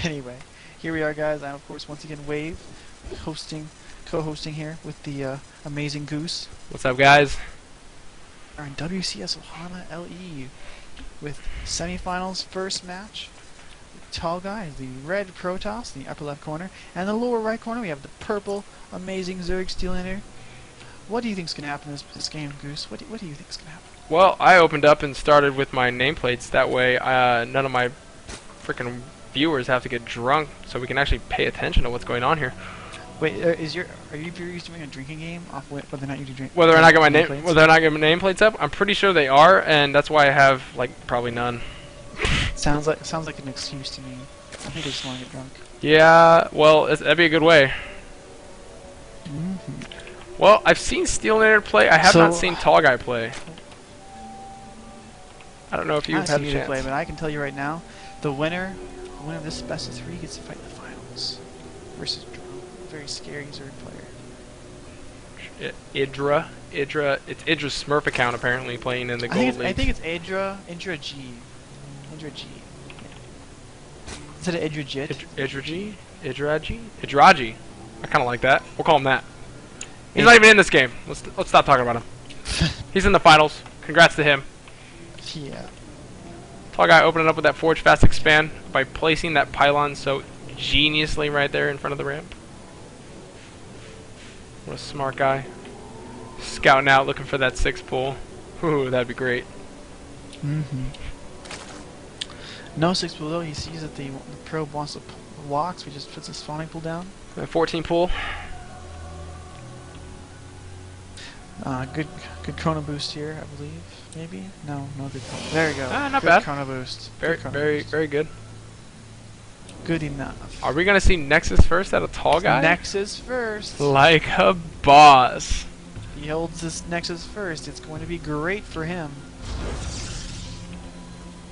Anyway, here we are, guys. I'm, of course, once again Wave, co-hosting here with the amazing Goose. What's up, guys? We're in WCS Ohana LE with semifinals first match. Tallguy, the red Protoss in the upper left corner, and in the lower right corner we have the purple amazing Zerg Steelenator. What do you think's gonna happen in this game, Goose? What do you think's gonna happen? Well, I opened up and started with my nameplates. That way, none of my freaking viewers have to get drunk, so we can actually pay attention to what's going on here. Wait, are you doing a drinking game off whether or not you do drink? Whether or not I get my nameplates up, I'm pretty sure they are, and that's why I have like probably none. Sounds like an excuse to me. I think I just want to get drunk. Yeah, well, that'd be a good way. Mm-hmm. Well, I've seen Steelenator play. I have not seen Tallguy play. I don't know if you've had a chance. Play, but I can tell you right now, the winner of this best of 3 gets to fight in the finals versus a very scary Zerg player. Idra, it's Idra's Smurf account apparently playing in the gold league. I think it's Idra G. Is it Idrajit? Idraji. I kind of like that. We'll call him that. He's not even in this game. Let's stop talking about him. He's in the finals. Congrats to him. Yeah. Tallguy opening up with that Forge Fast Expand by placing that pylon so geniusly right there in front of the ramp. What a smart guy. Scouting out, looking for that 6 pull. Ooh, that'd be great. Mm-hmm. No 6 pull though. He sees that the probe wants to walk, so he just puts his spawning pool down. 14 pull. Good chrono boost here, I believe. Maybe? No good chrono. There we go. Not good bad. Chrono boost. Very good. Good enough. Are we gonna see Nexus first out of Tallguy? Nexus first. Like a boss. If he holds this Nexus first, it's going to be great for him.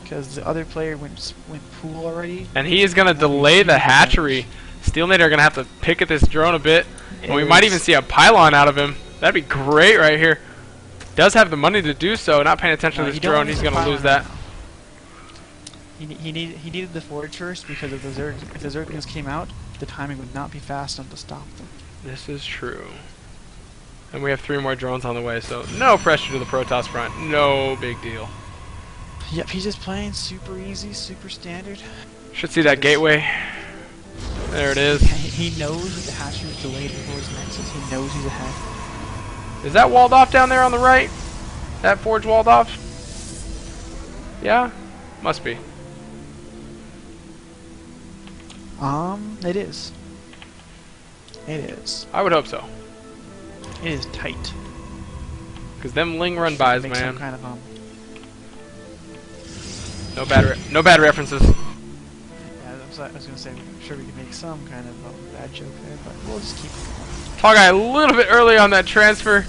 Because the other player went pool already. And he is gonna delay the hatchery. Steelenator are gonna have to pick at this drone a bit. And we might even see a pylon out of him. That'd be great right here. Does have the money to do so. Not paying attention to this drone. He's gonna lose that. He needed the forge first because if the Zerglings came out, the timing would not be fast enough to stop them. This is true. And we have 3 more drones on the way, so no pressure to the Protoss front. No big deal. Yep, he's just playing super easy, super standard. Should see that gateway. There it is. He knows that the hatchery is delayed before his Nexus. He knows he's ahead. Is that walled off down there on the right? That forge walled off? Yeah? Must be. It is. It is. I would hope so. It is tight. Because them Ling run bys, man. Some kind of, No bad references. Yeah, I was gonna say, I'm sure we could make some kind of bad joke there, but we'll just keep it going. Tallguy a little bit early on that transfer.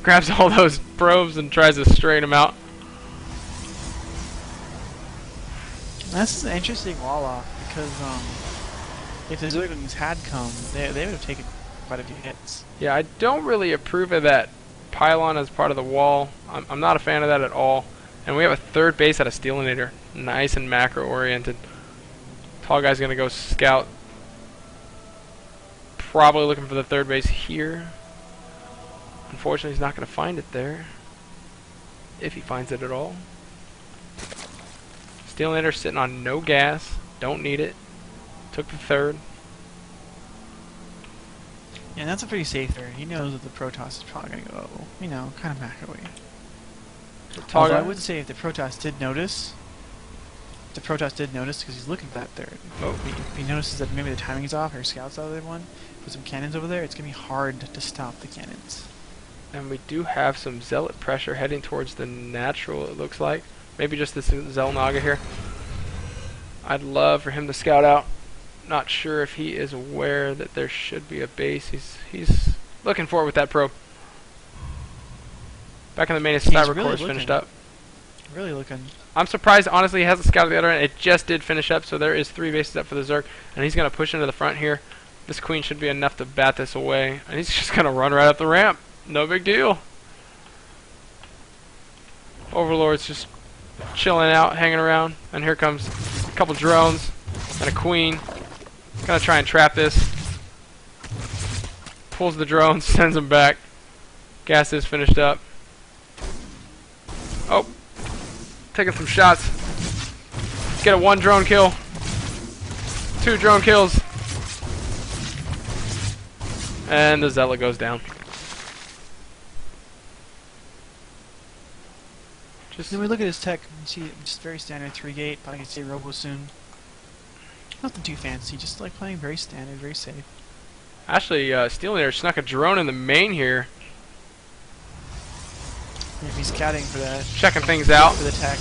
Grabs all those probes and tries to straighten them out. This is an interesting wall off because if the Zerglings had come, they would have taken quite a few hits. Yeah, I don't really approve of that pylon as part of the wall. I'm not a fan of that at all. And we have a 3rd base out of Steelenator. Nice and macro oriented. Tallguy's gonna go scout. Probably looking for the 3rd base here. Unfortunately, he's not going to find it there. If he finds it at all. Steelenator sitting on no gas. Don't need it. Took the 3rd. Yeah, and that's a pretty safe third. He knows that the Protoss is probably going to go, kind of macro-y. Although I would say if the Protoss did notice, because he's looking for that 3rd. Oh. If he notices that maybe the timing's off or scouts out of one, put some cannons over there, it's going to be hard to stop the cannons. And we do have some Zealot pressure heading towards the natural, it looks like. Maybe just this Zelnaga here. I'd love for him to scout out. Not sure if he is aware that there should be a base. He's looking for it with that probe. Back in the main, cyber core is finished up. Really looking. I'm surprised, honestly, he hasn't scouted the other end. It just did finish up, so there is 3 bases up for the Zerg. And he's going to push into the front here. This queen should be enough to bat this away. And he's just going to run right up the ramp. No big deal. Overlord's just chilling out, hanging around. And here comes a couple drones. and a queen. Gonna try and trap this. Pulls the drone, sends him back. Gas is finished up. Oh, taking some shots. Get a 1 drone kill. 2 drone kills. And the Zealot goes down. Then we look at his tech, you see just very standard 3-gate, probably gonna say Robo soon. Nothing too fancy, just like playing very standard, very safe. Actually, Steelenator snuck a drone in the main here. If he's scouting for that. Checking things out. For the tech.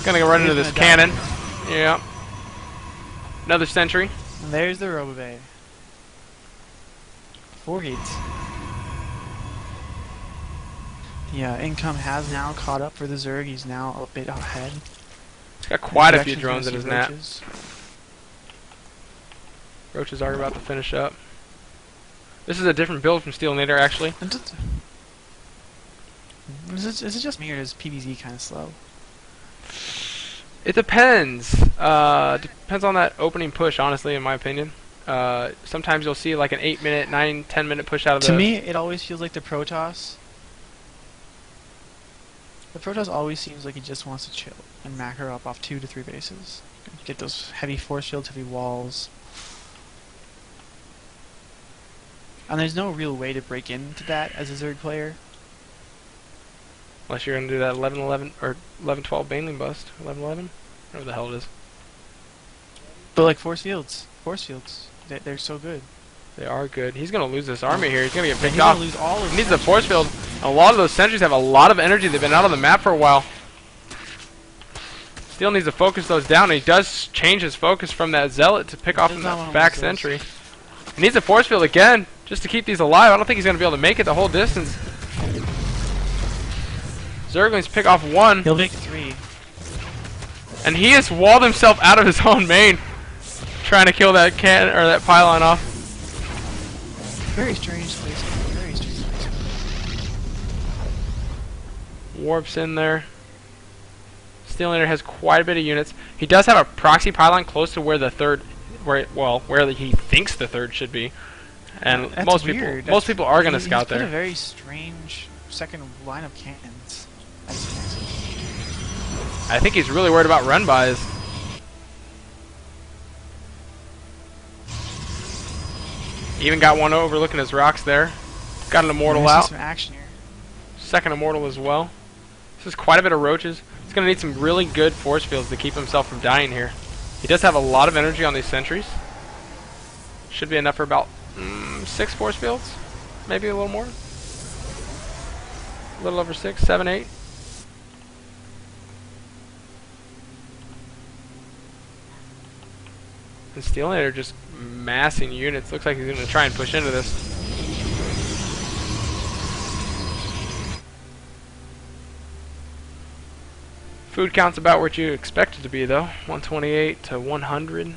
Gonna go run into this cannon. Yeah. Another sentry. And there's the Robo Bay. 4 gates. Yeah, income has now caught up for the Zerg. He's now a bit ahead. He's got quite a few drones in his nap. Roaches are about to finish up. This is a different build from Steelenator, actually. Is it just me, or is PvZ kind of slow? It depends. Depends on that opening push, honestly, in my opinion. Sometimes you'll see like an 8-minute, 9, 10-minute push out of the... To me, it always feels like the Protoss. The Protoss always seems like he just wants to chill and macro up off 2 to 3 bases. Get those heavy force fields, heavy walls. And there's no real way to break into that as a Zerg player. Unless you're going to do that 11-11 or 11-12 Baneling bust. 11-11? Whatever the hell it is. But like force fields, they're so good. They are good. He's going to lose this army here. He's going to get picked He's off. Gonna lose all of He needs a force field. A lot of those sentries have a lot of energy. They've been out on the map for a while. Still needs to focus those down. And he does change his focus from that Zealot to pick off from that back sentry. He needs a force field again just to keep these alive. I don't think he's going to be able to make it the whole distance. Zerglings pick off 1. He'll make 3. And he has walled himself out of his own main, trying to kill that cannon or that pylon off. Very strange placement. Very strange placement. Warps in there. Steelenator has quite a bit of units. He does have a proxy pylon close to where the third, where he thinks the third should be. And That's most weird. people are going to scout he's put there. A very strange second line of cannons. I think he's really worried about run bys. Even got one overlooking his rocks there. Got an immortal out. Some action here. Second immortal as well. This is quite a bit of roaches. He's going to need some really good force fields to keep himself from dying here. He does have a lot of energy on these sentries. Should be enough for about 6 force fields. Maybe a little more. A little over 6, 7, 8. And Steelenator just massing units. Looks like he's going to try and push into this. Food count's about what you expect it to be, though. 128 to 100.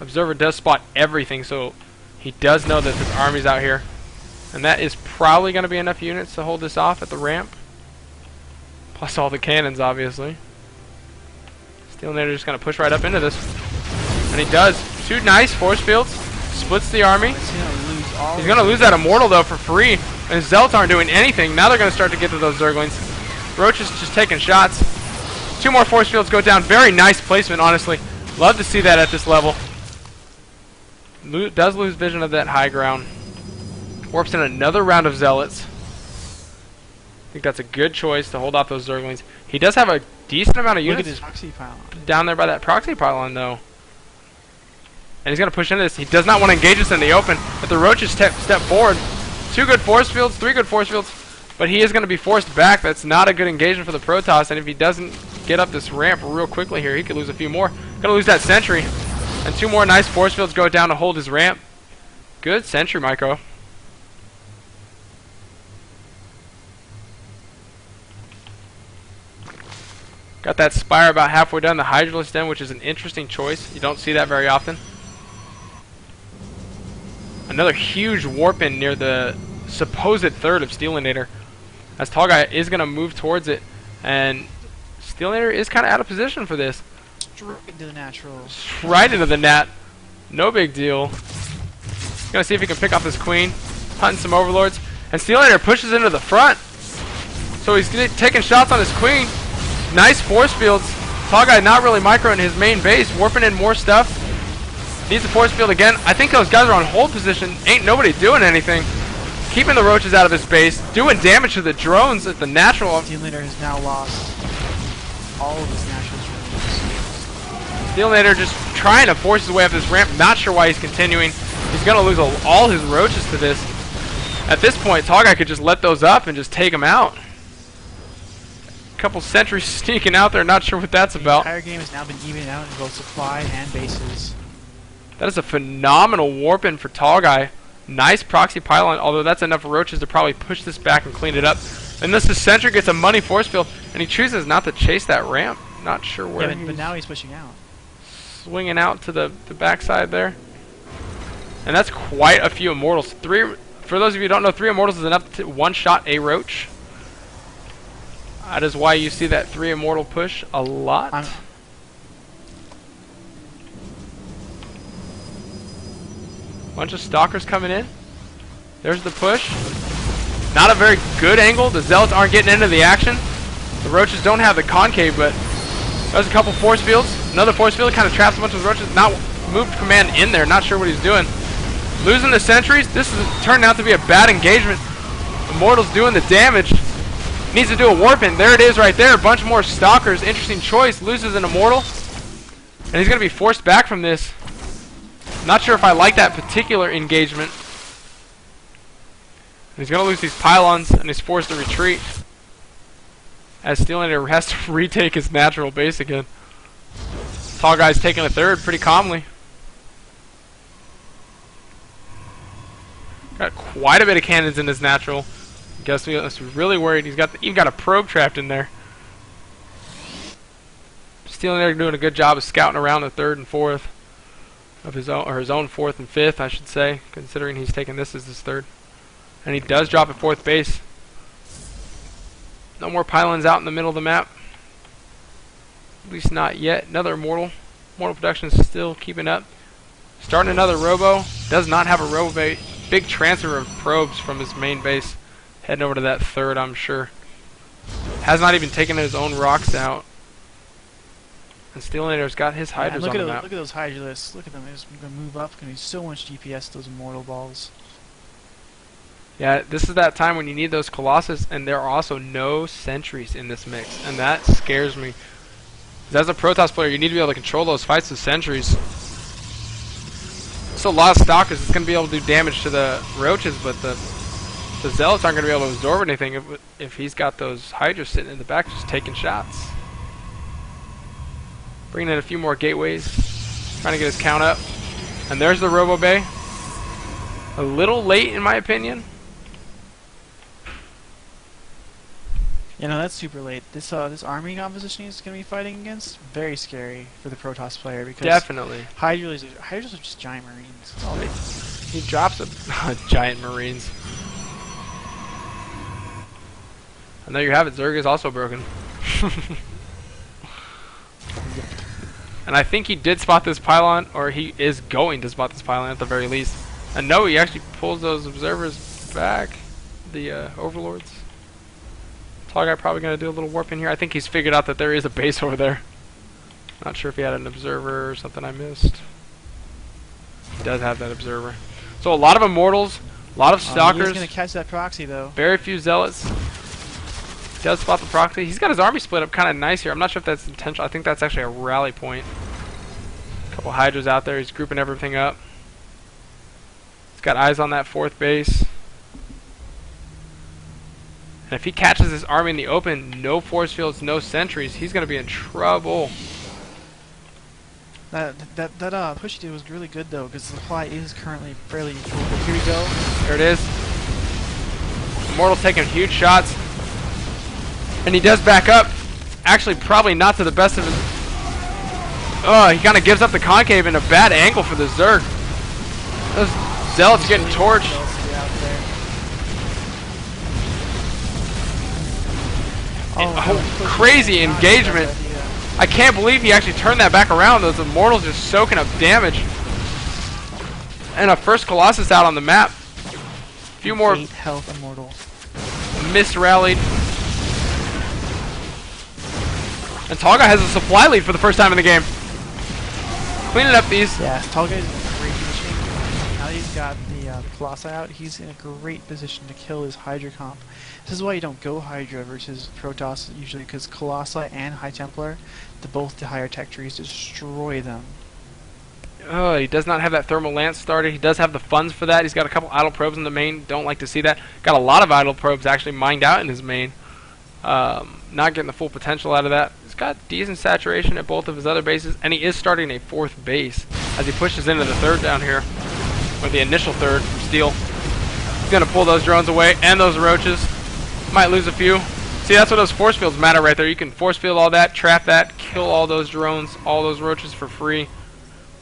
Observer does spot everything, so he does know that this army's out here. And that is probably going to be enough units to hold this off at the ramp. Plus all the cannons, obviously. Steelenator just going to push right up into this. And he does. 2 nice force fields. Splits the army. He's going to lose that immortal, though, for free. And his Zealots aren't doing anything. Now they're going to start to get to those Zerglings. Roach is just taking shots. 2 more force fields go down. Very nice placement, honestly. Love to see that at this level. Does lose vision of that high ground. Warps in another round of Zealots. I think that's a good choice to hold off those Zerglings. He does have a decent amount of units down there by that proxy pylon, though. And he's going to push into this. He does not want to engage us in the open. But the Roaches step forward. 2 good force fields, 3 good force fields. But he is going to be forced back. That's not a good engagement for the Protoss. And if he doesn't get up this ramp real quickly here, he could lose a few more. Going to lose that sentry. And 2 more nice force fields go down to hold his ramp. Good sentry, Micro. Got that Spire about halfway down the Hydralisk Den, which is an interesting choice. You don't see that very often. Another huge warp in near the supposed third of Steelenator. As Tallguy is going to move towards it. And Steelenator is kind of out of position for this. straight into the natural. Right into the net. No big deal. Gonna see if he can pick off this queen. Hunting some overlords. And Steelenator pushes into the front. So he's taking shots on his queen. Nice force fields. Tallguy not really microing his main base. Warping in more stuff. Needs a force field again. I think those guys are on hold position. Ain't nobody doing anything. Keeping the roaches out of his base. Doing damage to the drones at the natural. Steelenator has now lost all of his natural drones. Steelenator just trying to force his way up this ramp. Not sure why he's continuing. He's going to lose all his roaches to this. At this point, Tallguy could just let those up and just take him out. A couple sentries sneaking out there. Not sure what that's about. The entire game has now been evened out in both supply and bases. That is a phenomenal warp in for Tallguy. Nice proxy pylon, although that's enough roaches to probably push this back and clean it up. And this sentry gets a money force field, and he chooses not to chase that ramp. Not sure where. Yeah, but now he's pushing out. Swinging out to the backside there. And that's quite a few immortals. For those of you who don't know, 3 immortals is enough to one-shot a roach. That is why you see that 3 immortal push a lot. Bunch of stalkers coming in. There's the push. Not a very good angle. The zealots aren't getting into the action. The roaches don't have the concave, but there's a couple force fields. Another force field kind of traps a bunch of roaches. Not moved command in there. Not sure what he's doing. Losing the sentries. This is turning out to be a bad engagement. Immortal's doing the damage. Needs to do a warp in. There it is right there. A bunch more stalkers. Interesting choice. Loses an immortal. And he's going to be forced back from this. Not sure if I like that particular engagement. He's going to lose these pylons, and he's forced to retreat. As Steelenator has to retake his natural base again. Tallguy's taking a third pretty calmly. Got quite a bit of cannons in his natural. Guess he's really worried. He's even got a probe trapped in there. Steelenator doing a good job of scouting around the third and fourth. Of his own, or his own fourth and fifth, I should say, considering he's taking this as his third. And he does drop at fourth base. No more pylons out in the middle of the map. At least not yet. Another immortal. Mortal production is still keeping up. Starting another robo. Does not have a robo base. Big transfer of probes from his main base. Heading over to that third, I'm sure. Has not even taken his own rocks out. And Steelenator's got his hydras on the map. Look at those hydralisks. Look at them. They're just going to move up. Going to be so much DPS, those immortal balls. Yeah, this is that time when you need those Colossus, and there are also no sentries in this mix. And that scares me. As a Protoss player, you need to be able to control those fights with sentries. So a lot of stalkers, it's going to be able to do damage to the roaches, but the zealots aren't going to be able to absorb anything if he's got those hydras sitting in the back just taking shots. Bringing in a few more gateways, trying to get his count up. And there's the Robo Bay. A little late, in my opinion. You know, that's super late. This army composition he's going to be fighting against, very scary for the Protoss player because definitely Hydras are just giant marines. Oh, he drops a giant marines. And there you have it. Zerg is also broken. And I think he did spot this pylon, or he is going to spot this pylon at the very least. And no, he actually pulls those observers back, the overlords. Tallguy probably going to do a little warp in here. I think he's figured out that there is a base over there. Not sure if he had an observer or something I missed. He does have that observer. So a lot of immortals, a lot of stalkers. He's going to catch that proxy though. Very few zealots. He does spot the proxy. He's got his army split up kind of nice here. I'm not sure if that's intentional. I think that's actually a rally point. A couple hydras out there. He's grouping everything up. He's got eyes on that fourth base. And if he catches his army in the open, no force fields, no sentries, he's going to be in trouble. That push he did was really good though, because the supply is currently fairly full. Here we go. There it is. Immortal taking huge shots. And he does back up. Actually, probably not to the best of his... Oh, he kind of gives up the concave in a bad angle for the Zerg. Those zealots getting torched. Oh, crazy engagement. I can't believe he actually turned that back around. Those Immortals just soaking up damage. And a first Colossus out on the map. A few more 8 health Immortal. misrallied. And Tallguy has a supply lead for the first time in the game. Cleaning up these. Yeah, Tallguy is in a great position. Now that he's got the Colossi out, he's in a great position to kill his Hydra comp. This is why you don't go Hydra versus Protoss usually, because Colossi and High Templar, both the higher tech trees, destroy them. Oh, he does not have that thermal lance started. He does have the funds for that. He's got a couple idle probes in the main. Don't like to see that. Got a lot of idle probes actually mined out in his main. Not getting the full potential out of that. He's got decent saturation at both of his other bases, and he is starting a 4th base as he pushes into the 3rd down here, or the initial 3rd from Steel. He's going to pull those drones away and those roaches. Might lose a few. See, that's what those force fields matter right there. You can force field all that, trap that, kill all those drones, all those roaches for free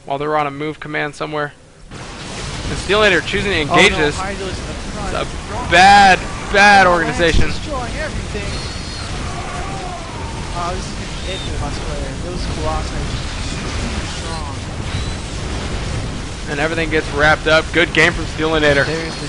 while they're on a move command somewhere. And Steelenator choosing to engage this. It's a bad organization. Destroying everything. Oh, this is going to be it for us player. Those Colossi are super strong. And everything gets wrapped up. Good game from Steelenator. There's the